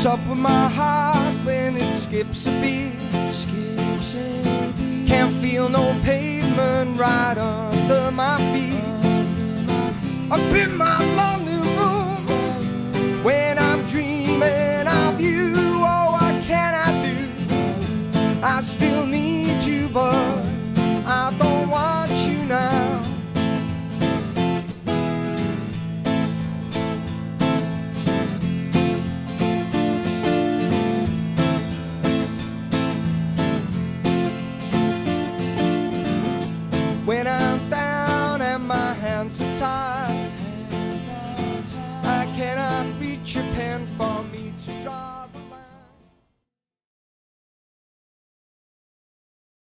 What's up with my heart when it skips a beat? Can't feel no pavement right under my feet. Up in my lungs